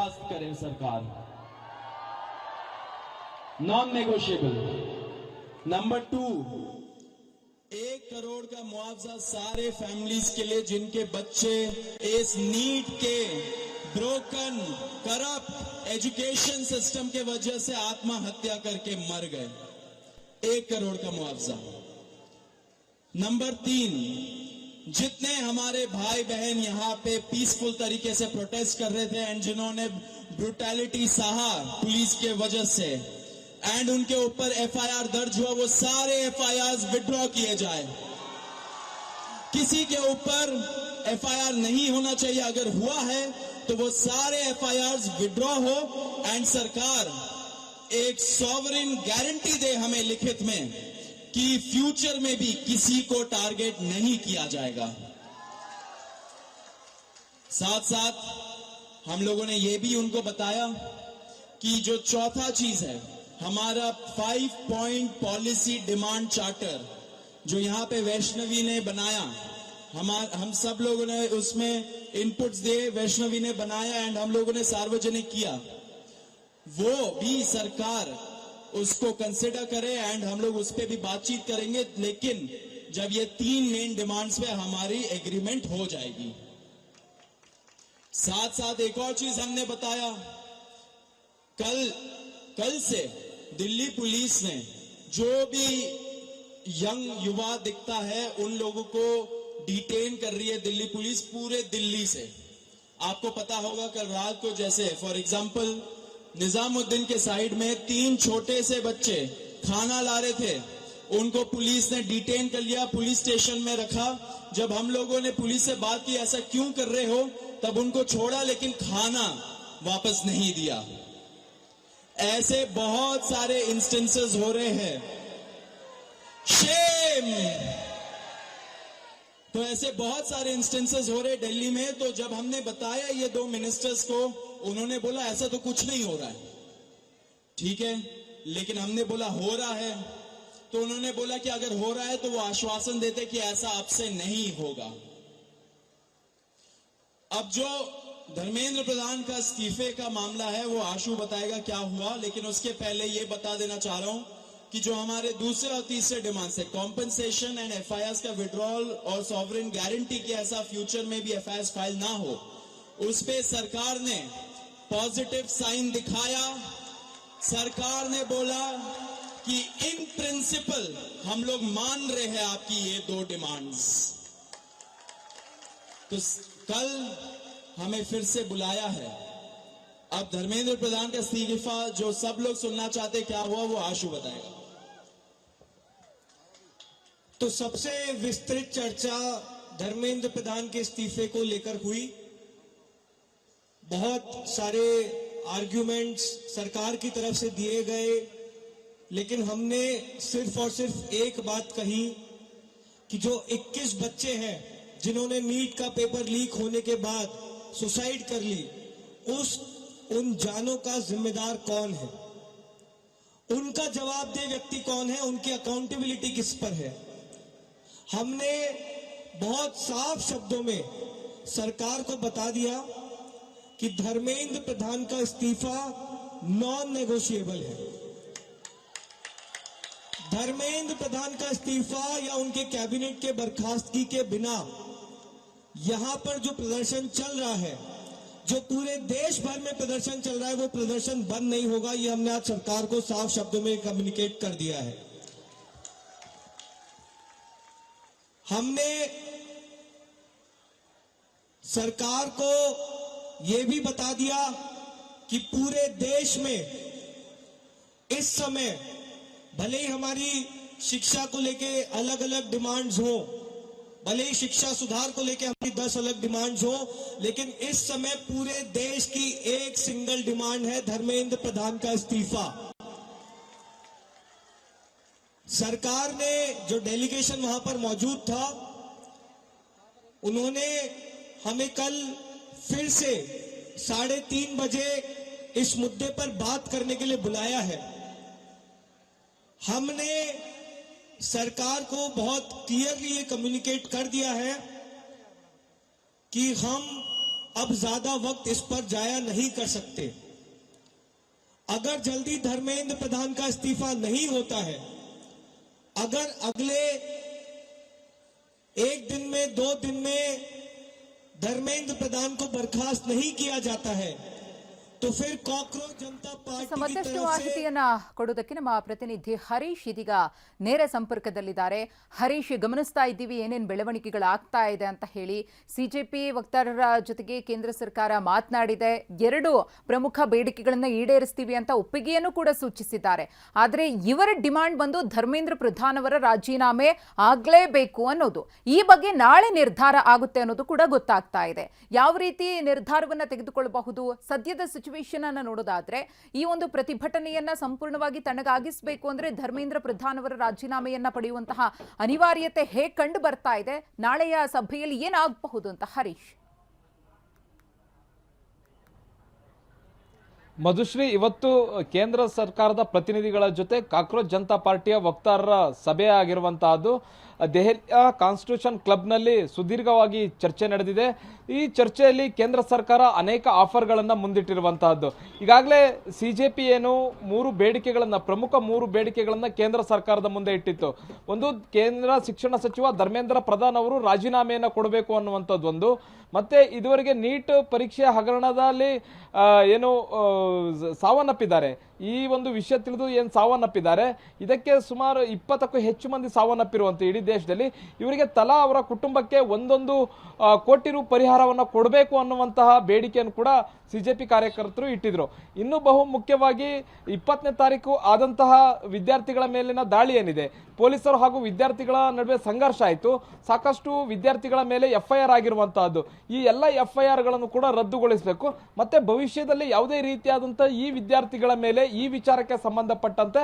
बर्खास्त करें सरकार, नॉन नेगोशिएबल। नंबर 2, 1 करोड़ का मुआवजा सारे फैमिलीज के लिए जिनके बच्चे इस नीट के ब्रोकन करप्ट एजुकेशन सिस्टम के वजह से आत्महत्या करके मर गए, 1 करोड़ का मुआवजा। नंबर 3, जितने हमारे भाई बहन यहाँ पे पीसफुल तरीके से प्रोटेस्ट कर रहे थे एंड जिन्होंने ब्रूटैलिटी सहा पुलिस के वजह से एंड उनके ऊपर एफआईआर दर्ज हुआ, वो सारे एफआईआर विड्रॉ किए जाए। किसी के ऊपर एफआईआर नहीं होना चाहिए, अगर हुआ है तो वो सारे एफआईआर विड्रॉ हो एंड सरकार एक सॉवरेन गारंटी दे हमें लिखित में कि फ्यूचर में भी किसी को टारगेट नहीं किया जाएगा। साथ साथ हम लोगों ने यह भी उनको बताया कि जो चौथा चीज है, हमारा 5 पॉइंट पॉलिसी डिमांड चार्टर जो यहां पे वैष्णवी ने बनाया, हम सब लोगों ने उसमें इनपुट्स दिए, वैष्णवी ने बनाया एंड हम लोगों ने सार्वजनिक किया, वो भी सरकार उसको कंसिडर करे एंड हम लोग उस पर भी बातचीत करेंगे, लेकिन जब ये 3 मेन डिमांड्स पे हमारी एग्रीमेंट हो जाएगी। साथ साथ एक और चीज हमने बताया, कल से दिल्ली पुलिस ने जो भी यंग युवा दिखता है उन लोगों को डिटेन कर रही है दिल्ली पुलिस पूरे दिल्ली से। आपको पता होगा कल रात को जैसे फॉर एग्जांपल निजामुद्दीन के साइड में 3 छोटे से बच्चे खाना ला रहे थे, उनको पुलिस ने डिटेन कर लिया, पुलिस स्टेशन में रखा। जब हम लोगों ने पुलिस से बात की ऐसा क्यों कर रहे हो, तब उनको छोड़ा लेकिन खाना वापस नहीं दिया। ऐसे बहुत सारे इंस्टेंसेस हो रहे हैं, शेम। तो ऐसे बहुत सारे इंस्टेंसेस हो रहे दिल्ली में। तो जब हमने बताया ये 2 मिनिस्टर्स को, उन्होंने बोला ऐसा तो कुछ नहीं हो रहा है। ठीक है, लेकिन हमने बोला हो रहा है, तो उन्होंने बोला कि अगर हो रहा है तो वो आश्वासन देते कि ऐसा अब से नहीं होगा। अब जो धर्मेंद्र प्रधान का इस्तीफे का मामला है वो आशु बताएगा क्या हुआ, लेकिन उसके पहले ये बता देना चाह रहा हूं कि जो हमारे दूसरे और तीसरे डिमांड्स है, कॉम्पनसेशन एंड एफआईआर का विड्रॉल और सॉवरेन गारंटी की ऐसा फ्यूचर में भी एफआईआर फाइल ना हो, उस पे सरकार ने पॉजिटिव साइन दिखाया। सरकार ने बोला कि इन प्रिंसिपल हम लोग मान रहे हैं आपकी ये 2 डिमांड्स। तो कल हमें फिर से बुलाया है। अब धर्मेंद्र प्रधान का इस्तीफा जो सब लोग सुनना चाहते क्या हुआ वो आशु बताएगा। तो सबसे विस्तृत चर्चा धर्मेंद्र प्रधान के इस्तीफे को लेकर हुई। बहुत सारे आर्ग्यूमेंट्स सरकार की तरफ से दिए गए, लेकिन हमने सिर्फ और सिर्फ एक बात कही कि जो 21 बच्चे हैं जिन्होंने नीट का पेपर लीक होने के बाद सुसाइड कर ली, उन जानों का जिम्मेदार कौन है, उनका जवाबदेह व्यक्ति कौन है, उनकी अकाउंटेबिलिटी किस पर है। हमने बहुत साफ शब्दों में सरकार को बता दिया कि धर्मेंद्र प्रधान का इस्तीफा नॉन नेगोशिएबल है। धर्मेंद्र प्रधान का इस्तीफा या उनके कैबिनेट के बर्खास्तगी के बिना यहां पर जो प्रदर्शन चल रहा है, जो पूरे देश भर में प्रदर्शन चल रहा है, वो प्रदर्शन बंद नहीं होगा। ये हमने आज सरकार को साफ शब्दों में कम्युनिकेट कर दिया है। हमने सरकार को यह भी बता दिया कि पूरे देश में इस समय भले ही हमारी शिक्षा को लेके अलग अलग डिमांड्स हो, भले ही शिक्षा सुधार को लेके हमारी 10 अलग डिमांड्स हो, लेकिन इस समय पूरे देश की एक सिंगल डिमांड है, धर्मेंद्र प्रधान का इस्तीफा। सरकार ने जो डेलीगेशन वहां पर मौजूद था, उन्होंने हमें कल फिर से 3:30 बजे इस मुद्दे पर बात करने के लिए बुलाया है। हमने सरकार को बहुत क्लियरली ये कम्युनिकेट कर दिया है कि हम अब ज्यादा वक्त इस पर जाया नहीं कर सकते। अगर जल्दी धर्मेंद्र प्रधान का इस्तीफा नहीं होता है, अगर अगले 1 दिन में 2 दिन में धर्मेंद्र प्रधान को बर्खास्त नहीं किया जाता है, तो फिर कांग्रेस जनता पार्टी ಮತ್ತಷ್ಟು ಮಾಹಿತಿಯನ್ನ ಕೊಡೋದಕ್ಕೆ ನಮ್ಮ ಪ್ರತಿನಿಧಿ ಹರೀಶ್ ಇದೀಗ ನೇರ ಸಂಪರ್ಕದಲ್ಲಿದ್ದಾರೆ. ಹರೀಶ್, ಗಮನಿಸ್ತಾ ಇದ್ದೀವಿ ಏನೇನು ಬೆಳವಣಿಗೆಗಳಾಗ್ತಾ ಇದೆ ಅಂತ ಹೇಳಿ. ಸಿಜೆಪಿ ವಕ್ತಾರರ ಜೊತೆಗೆ ಕೇಂದ್ರ ಸರ್ಕಾರ ಮಾತನಾಡಿದೆ. 2 ಪ್ರಮುಖ ಬೇಡಿಕೆಗಳನ್ನು ಈಡೇರಿಸ್ತೀವಿ ಅಂತ ಒಪ್ಪಿಗೆಯನ್ನು ಕೂಡ ಸೂಚಿಸಿದ್ದಾರೆ. ಆದರೆ ಇವರ ಡಿಮಾಂಡ್ ಬಂದು ಧರ್ಮೇಂದ್ರ ಪ್ರಧಾನ್ ಅವರ ರಾಜೀನಾಮೆ ಆಗಲೇಬೇಕು ಅನ್ನೋದು. ಈ ಬಗ್ಗೆ ನಾಳೆ ನಿರ್ಧಾರ ಆಗುತ್ತೆ ಅನ್ನೋದು ಕೂಡ ಗೊತ್ತಾಗ್ತಾ ಇದೆ. ಯಾವ ರೀತಿ ನಿರ್ಧಾರವನ್ನು ತೆಗೆದುಕೊಳ್ಳಬಹುದು? ಸದ್ಯದ ಸಿಚುವೇಶನ್ ಅನ್ನು ನೋಡೋದಾದ್ರೆ ಈ ಒಂದು ಪ್ರತಿಭಟನೆಯನ್ನ ಸಂಪೂರ್ಣವಾಗಿ ತಣ್ಣಗಾಗಿಸಬೇಕು ಅಂದ್ರೆ ಧರ್ಮೇಂದ್ರ ಪ್ರಧಾನ್ ಅವರ ರಾಜೀನಾಮೆಯನ್ನ ಪಡೆಯುವಂತಹ ಅನಿವಾರ್ಯತೆ ಹೇಗೆ ಕಂಡು ಬರ್ತಾ ಇದೆ? ನಾಳೆಯ ಸಭೆಯಲ್ಲಿ ಏನಾಗಬಹುದು ಅಂತ ಹರೀಶ್? ಮಧುಶ್ರೀ, ಇವತ್ತು ಕೇಂದ್ರ ಸರ್ಕಾರದ ಪ್ರತಿನಿಧಿಗಳ ಜೊತೆ ಕಾಕ್ರೋಚ್ ಜನತಾ ಪಾರ್ಟಿಯ ವಕ್ತಾರರ ಸಭೆ ಆಗಿರುವಂತಹದ್ದು ದೆಹಲಿಯ ಕಾನ್ಸ್ಟಿಟ್ಯೂಷನ್ ಕ್ಲಬ್ನಲ್ಲಿ ಸುದೀರ್ಘವಾಗಿ ಚರ್ಚೆ ನಡೆದಿದೆ. ಈ ಚರ್ಚೆಯಲ್ಲಿ ಕೇಂದ್ರ ಸರ್ಕಾರ ಅನೇಕ ಆಫರ್ಗಳನ್ನು ಮುಂದಿಟ್ಟಿರುವಂತಹದ್ದು. ಈಗಾಗಲೇ ಸಿಜೆಪಿ ಏನು 3 ಬೇಡಿಕೆಗಳನ್ನು, ಪ್ರಮುಖ 3 ಬೇಡಿಕೆಗಳನ್ನು ಕೇಂದ್ರ ಸರ್ಕಾರದ ಮುಂದೆ ಇಟ್ಟಿತ್ತು. ಒಂದು, ಕೇಂದ್ರ ಶಿಕ್ಷಣ ಸಚಿವ ಧರ್ಮೇಂದ್ರ ಪ್ರಧಾನ್ ಅವರು ರಾಜೀನಾಮೆಯನ್ನು ಕೊಡಬೇಕು ಅನ್ನುವಂಥದ್ದು ಒಂದು. ಮತ್ತೆ ಇದುವರೆಗೆ ನೀಟ್ ಪರೀಕ್ಷೆ ಹಗರಣದಲ್ಲಿ ಏನು ಸಾವನ್ನಪ್ಪಿದ್ದಾರೆ, ಈ ಒಂದು ವಿಷಯ ತಿಳಿದು ಏನು ಸಾವನ್ನಪ್ಪಿದ್ದಾರೆ, ಇದಕ್ಕೆ ಸುಮಾರು 20ಕ್ಕೂ ಹೆಚ್ಚು ಮಂದಿ ಸಾವನ್ನಪ್ಪಿರುವಂತೆ ಇಡೀ ದೇಶದಲ್ಲಿ. ಇವರಿಗೆ ತಲಾ ಅವರ ಕುಟುಂಬಕ್ಕೆ 1 ಕೋಟಿ ರು ಪರಿಹಾರವನ್ನು ಕೊಡಬೇಕು ಅನ್ನುವಂತಹ ಬೇಡಿಕೆಯನ್ನು ಕೂಡ ಸಿಜೆಪಿ ಕಾರ್ಯಕರ್ತರು ಇಟ್ಟಿದ್ರು. ಇನ್ನು ಬಹು ಮುಖ್ಯವಾಗಿ 20ನೇ ತಾರೀಕು ಆದಂತಹ ವಿದ್ಯಾರ್ಥಿಗಳ ಮೇಲಿನ ದಾಳಿ ಏನಿದೆ, ಪೊಲೀಸರು ಹಾಗೂ ವಿದ್ಯಾರ್ಥಿಗಳ ನಡುವೆ ಸಂಘರ್ಷ ಆಯಿತು. ಸಾಕಷ್ಟು ವಿದ್ಯಾರ್ಥಿಗಳ ಮೇಲೆ FIR ಆಗಿರುವಂತಹದ್ದು. ಈ ಎಲ್ಲ FIRಗಳನ್ನು ಕೂಡ ರದ್ದುಗೊಳಿಸಬೇಕು. ಮತ್ತೆ ಭವಿಷ್ಯದಲ್ಲಿ ಯಾವುದೇ ರೀತಿಯಾದಂತಹ ಈ ವಿದ್ಯಾರ್ಥಿಗಳ ಮೇಲೆ ಈ ವಿಚಾರಕ್ಕೆ ಸಂಬಂಧಪಟ್ಟಂತೆ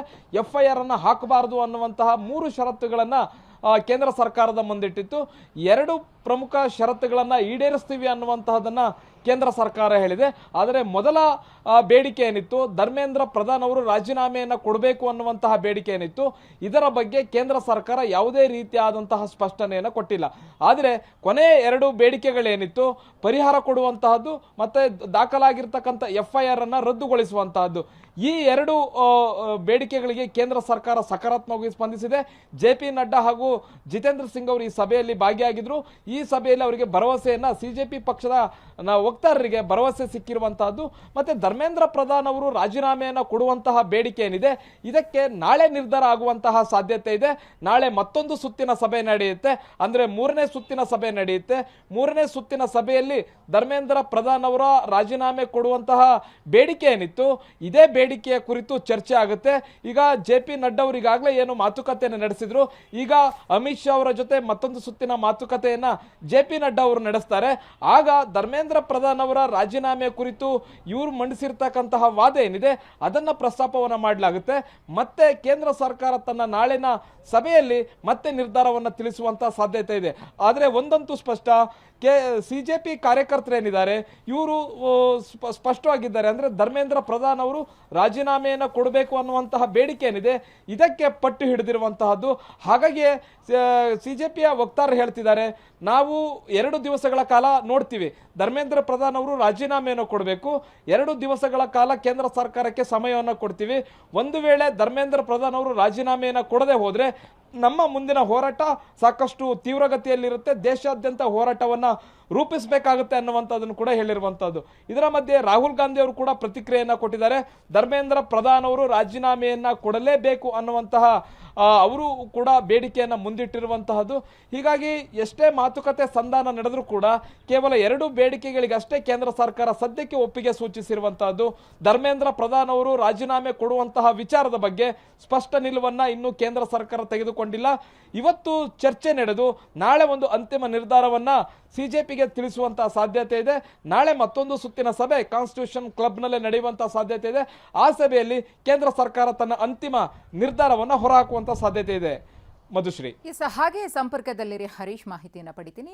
FIR ಅನ್ನು ಹಾಕಬಾರದು ಅನ್ನುವಂತಹ 3 ಷರತ್ತುಗಳನ್ನ ಕೇಂದ್ರ ಸರ್ಕಾರದ ಮುಂದಿಟ್ಟಿತ್ತು. 2 ಪ್ರಮುಖ ಷರತ್ತುಗಳನ್ನು ಈಡೇರಿಸ್ತೀವಿ ಅನ್ನುವಂತಹದನ್ನ ಕೇಂದ್ರ ಸರ್ಕಾರ ಹೇಳಿದೆ. ಆದರೆ ಮೊದಲ ಬೇಡಿಕೆ ಏನಿತ್ತು, ಧರ್ಮೇಂದ್ರ ಪ್ರಧಾನ್ ಅವರು ರಾಜೀನಾಮೆಯನ್ನು ಕೊಡಬೇಕು ಅನ್ನುವಂತಹ ಬೇಡಿಕೆ ಏನಿತ್ತು, ಇದರ ಬಗ್ಗೆ ಕೇಂದ್ರ ಸರ್ಕಾರ ಯಾವುದೇ ರೀತಿಯಾದಂತಹ ಸ್ಪಷ್ಟನೆಯನ್ನು ಕೊಟ್ಟಿಲ್ಲ. ಆದರೆ ಕೊನೆಯ 2 ಬೇಡಿಕೆಗಳೇನಿತ್ತು, ಪರಿಹಾರ ಕೊಡುವಂತಹದ್ದು ಮತ್ತೆ ದಾಖಲಾಗಿರ್ತಕ್ಕಂಥ FIR ಅನ್ನು ರದ್ದುಗೊಳಿಸುವಂತಹದ್ದು, ಈ 2 ಬೇಡಿಕೆಗಳಿಗೆ ಕೇಂದ್ರ ಸರ್ಕಾರ ಸಕಾರಾತ್ಮಕವಾಗಿ ಸ್ಪಂದಿಸಿದೆ. JP ನಡ್ಡಾ ಹಾಗೂ ಜಿತೇಂದ್ರ ಸಿಂಗ್ ಅವರು ಈ ಸಭೆಯಲ್ಲಿ ಭಾಗಿಯಾಗಿದ್ರು. ಈ ಸಭೆಯಲ್ಲಿ ಅವರಿಗೆ ಭರವಸೆಯನ್ನ, ಸಿಜೆಪಿ ಪಕ್ಷದ ವಕ್ತಾರರಿಗೆ ಭರವಸೆ ಸಿಕ್ಕಿರುವಂತಹದ್ದು. ಮತ್ತೆ ಧರ್ಮೇಂದ್ರ ಪ್ರಧಾನ್ ಅವರು ರಾಜೀನಾಮೆಯನ್ನು ಕೊಡುವಂತಹ ಬೇಡಿಕೆ ಏನಿದೆ, ಇದಕ್ಕೆ ನಾಳೆ ನಿರ್ಧಾರ ಆಗುವಂತಹ ಸಾಧ್ಯತೆ ಇದೆ. ನಾಳೆ ಮತ್ತೊಂದು ಸುತ್ತಿನ ಸಭೆ ನಡೆಯುತ್ತೆ, ಅಂದ್ರೆ 3ನೇ ಸುತ್ತಿನ ಸಭೆ ನಡೆಯುತ್ತೆ. 3ನೇ ಸುತ್ತಿನ ಸಭೆಯಲ್ಲಿ ಧರ್ಮೇಂದ್ರ ಪ್ರಧಾನ್ ಅವರ ರಾಜೀನಾಮೆ ಕೊಡುವಂತಹ ಬೇಡಿಕೆ ಏನಿತ್ತು, ಇದೇ ಬೇಡಿಕೆಯ ಕುರಿತು ಚರ್ಚೆ ಆಗುತ್ತೆ. ಈಗ JP ನಡ್ಡಾ ಅವರು ಈಗಾಗಲೇ ಏನು ಮಾತುಕತೆಯನ್ನು ನಡೆಸಿದ್ರು, ಈಗ ಅಮಿತ್ ಶಾ ಅವರ ಜೊತೆ ಮತ್ತೊಂದು ಸುತ್ತಿನ ಮಾತುಕತೆಯನ್ನ JP ನಡ್ಡಾ ಅವರು ನಡೆಸ್ತಾರೆ. ಆಗ ಧರ್ಮೇಂದ್ರ ಪ್ರಧಾನ್ ಅವರ ರಾಜೀನಾಮೆ ಕುರಿತು ಇವರು ಮಂಡಿಸಿರ್ತಕ್ಕಂತಹ ವಾದ ಏನಿದೆ ಅದನ್ನ ಪ್ರಸ್ತಾಪವನ್ನ ಮಾಡಲಾಗುತ್ತೆ. ಮತ್ತೆ ಕೇಂದ್ರ ಸರ್ಕಾರ ತನ್ನ ನಾಳಿನ ಸಭೆಯಲ್ಲಿ ಮತ್ತೆ ನಿರ್ಧಾರವನ್ನು ತಿಳಿಸುವಂತಹ ಸಾಧ್ಯತೆ ಇದೆ. ಆದರೆ ಒಂದಂತೂ ಸ್ಪಷ್ಟ, ಸಿಜೆಪಿ ಕಾರ್ಯಕರ್ತರೇನಿದ್ದಾರೆ ಇವರು ಸ್ಪಷ್ಟವಾಗಿದ್ದಾರೆ. ಅಂದ್ರೆ ಧರ್ಮೇಂದ್ರ ಪ್ರಧಾನ್ ಅವರು ರಾಜೀನಾಮೆಯನ್ನು ಕೊಡಬೇಕು ಅನ್ನುವಂತಹ ಬೇಡಿಕೆ ಏನಿದೆ ಇದಕ್ಕೆ ಪಟ್ಟು ಹಿಡಿದಿರುವಂತಹದ್ದು. ಹಾಗಾಗಿ ಸಿಜೆಪಿಯ ವಕ್ತಾರರು ಹೇಳ್ತಿದ್ದಾರೆ, ನಾವು 2 ದಿವಸಗಳ ಕಾಲ ನೋಡ್ತೀವಿ, ಧರ್ಮೇಂದ್ರ ಪ್ರಧಾನ್ ಅವರು ರಾಜೀನಾಮೆಯನ್ನು ಕೊಡಬೇಕು, 2 ದಿವಸಗಳ ಕಾಲ ಕೇಂದ್ರ ಸರ್ಕಾರಕ್ಕೆ ಸಮಯವನ್ನು ಕೊಡ್ತೀವಿ. ಒಂದು ವೇಳೆ ಧರ್ಮೇಂದ್ರ ಪ್ರಧಾನ್ ಅವರು ರಾಜೀನಾಮೆಯನ್ನು ಕೊಡದೆ ಹೋದ್ರೆ ನಮ್ಮ ಮುಂದಿನ ಹೋರಾಟ ಸಾಕಷ್ಟು ತೀವ್ರಗತಿಯಲ್ಲಿರುತ್ತೆ, ದೇಶಾದ್ಯಂತ ಹೋರಾಟವನ್ನ ರೂಪಿಸಬೇಕಾಗುತ್ತೆ ಅನ್ನುವಂಥದ್ದನ್ನು ಕೂಡ ಹೇಳಿರುವಂತಹದ್ದು. ಇದರ ಮಧ್ಯೆ ರಾಹುಲ್ ಗಾಂಧಿ ಅವರು ಕೂಡ ಪ್ರತಿಕ್ರಿಯೆಯನ್ನ ಕೊಟ್ಟಿದ್ದಾರೆ. ಧರ್ಮೇಂದ್ರ ಪ್ರಧಾನ್ ಅವರು ರಾಜೀನಾಮೆಯನ್ನ ಕೊಡಲೇಬೇಕು ಅನ್ನುವಂತಹ ಅವರು ಕೂಡ ಬೇಡಿಕೆಯನ್ನ ಮುಂದಿಟ್ಟಿರುವಂತಹದ್ದು. ಹೀಗಾಗಿ ಎಷ್ಟೇ ಮಾತುಕತೆ ಸಂಧಾನ ನಡೆದರೂ ಕೂಡ ಕೇವಲ 2 ಬೇಡಿಕೆಗಳಿಗಷ್ಟೇ ಕೇಂದ್ರ ಸರ್ಕಾರ ಸದ್ಯಕ್ಕೆ ಒಪ್ಪಿಗೆ ಸೂಚಿಸಿರುವಂತಹದ್ದು. ಧರ್ಮೇಂದ್ರ ಪ್ರಧಾನ್ ಅವರು ರಾಜೀನಾಮೆ ಕೊಡುವಂತಹ ವಿಚಾರದ ಬಗ್ಗೆ ಸ್ಪಷ್ಟ ನಿಲುವನ್ನ ಇನ್ನು ಕೇಂದ್ರ ಸರ್ಕಾರ ತೆಗೆದುಕೊಂಡಿಲ್ಲ. ಇವತ್ತು ಚರ್ಚೆ ನಡೆದು ನಾಳೆ ಒಂದು ಅಂತಿಮ ನಿರ್ಧಾರವನ್ನ ಸಿಜೆಪಿಗೆ ತಿಳಿಸುವಂತಹ ಸಾಧ್ಯತೆ ಇದೆ. ನಾಳೆ ಮತ್ತೊಂದು ಸುತ್ತಿನ ಸಭೆ ಕಾನ್ಸ್ಟಿಟ್ಯೂಷನ್ ಕ್ಲಬ್ನಲ್ಲೇ ನಡೆಯುವಂತಹ ಸಾಧ್ಯತೆ ಇದೆ. ಆ ಸಭೆಯಲ್ಲಿ ಕೇಂದ್ರ ಸರ್ಕಾರ ತನ್ನ ಅಂತಿಮ ನಿರ್ಧಾರವನ್ನು ಹೊರಹಾಕುವಂತಹ ಸಾಧ್ಯತೆ ಇದೆ. ಮಧುಶ್ರೀ, ಹಾಗೆ ಸಂಪರ್ಕದಲ್ಲಿರಿ ಹರೀಶ್, ಮಾಹಿತಿಯನ್ನು ಪಡಿತೀನಿ.